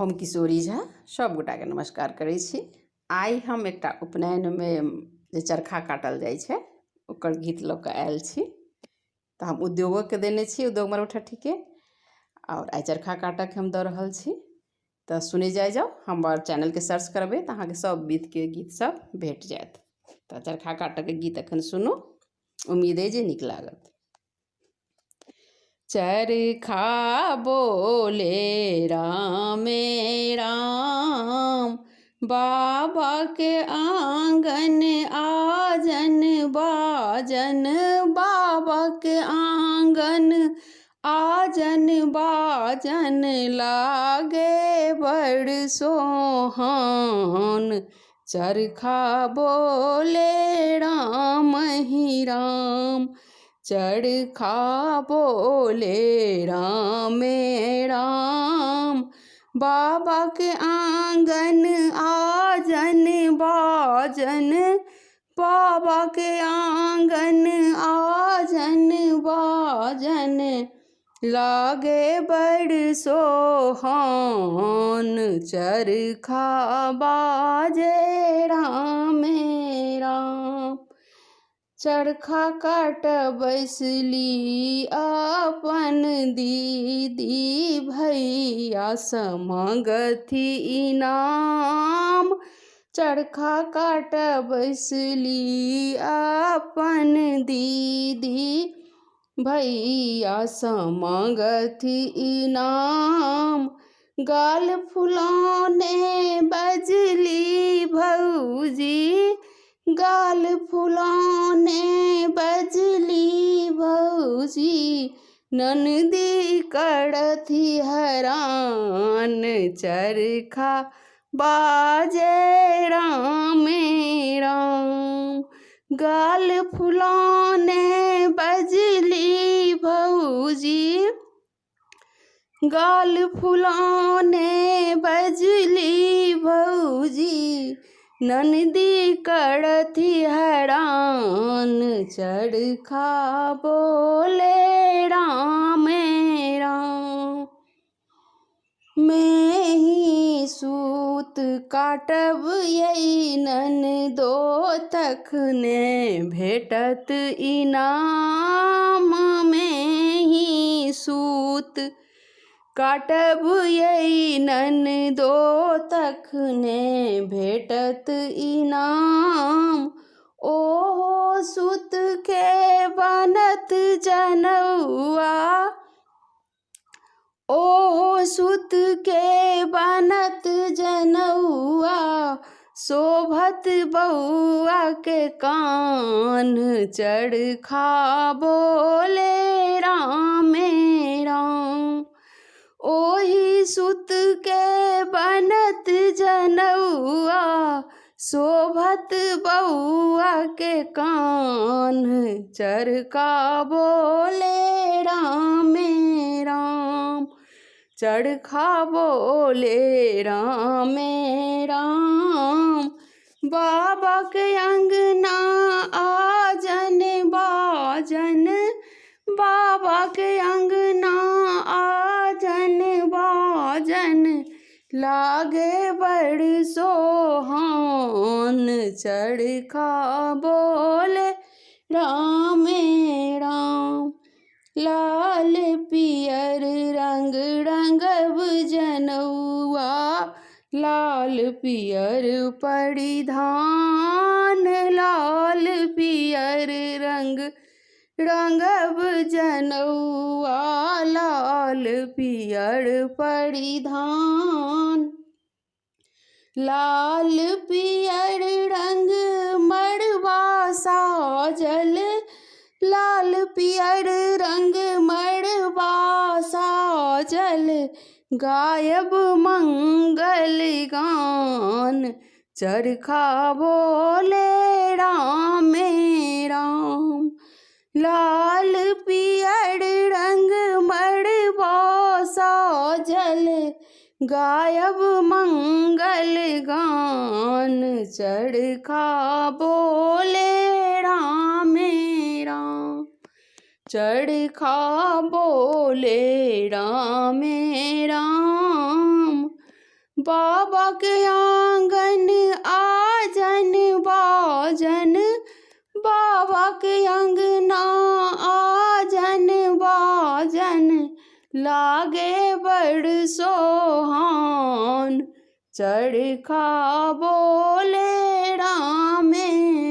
हम किशोरी झा सब गोटा के नमस्कार करै छी। आइ हम एकटा उपनयन में जे चरखा काटल जाइ छै ओकर गीत लऽ कऽ आयल छी। तऽ हम उद्योगों के देने छी, उद्योग मरौठठी के, और आइ चरखा काटक हम दऽ रहल छी। तऽ सुने जाओ, हमर चैनल के सर्च करबै तऽ अहाँके सब बीत के गीत सब भेट जायत। तऽ चरखा काटक के गीत एखन सुनू, उम्मीद है जे नीक लागत। चरखा बोले रामे राम, बाबा के आंगन आजन बाजन, बाबा के आंगन आजन बाजन, लागे बड़ सोहान। चरखा बोले राम ही राम, चरखा बोले राम राम, बाबा के आंगन आजन बाजन, बाबा के आंगन आजन बाजन, लागे बड़ सोहान। चरखा बाजे राम राम, चरखा काट बैसली अपन दीदी, भैया समगथी इनाम। चरखा काट बैसली अपन दीदी, भैया समगथी इनाम। गाल फुलाने बजली भौजी, गाल फुलाने बजली भौजी, ननदी करथी हैरान। चरखा बाजे राम राम, गाल फुलाने बजली भौजी, गाल फुलाने बजली भौजी, ननदी करथी हैरान। चरखा बोले राम राम, मैं ही सूत काटब यही ननदो, तखने भेटत इनाम। मैं ही सूत काटब यही ननदो, तखने भेटत इनाम। ओहो सूत के बनत जनौआ, ओहो सूत के बनत जनौआ, शोभत बउआ के कान। चरखा बोले राम राम, ओही सूत के बनत जनौआ, शोभत बउआ के कान। चरखा बोले राम राम, चरखा बोले राम राम, बाबा के अंगना आजन बाजन, बाबा के अंगना आजन बाजन, लागे बड़ सोहान। चरखा बोले राम राम, लाल पियर रंग रंगब जनौआ, लाल पियर परिधान, लाल पियर रंग रंगब जनौआ, लाल पियर परिधान। लाल पियर रंग मड़वा साजल, लाल पियर रंग मड़वा साजल, गायब मंगल गान। चरखा बोले राम राम, लाल पियर रंग मड़वा साजल, गायब मंगल गान। चरखा बोले राम राम, चरखा बोले राम राम, बाबा के आंगन आजन बाजन, बाबा के अंगना आजन बाजन, लागे बड़ सोहान। चरखा बोले रामे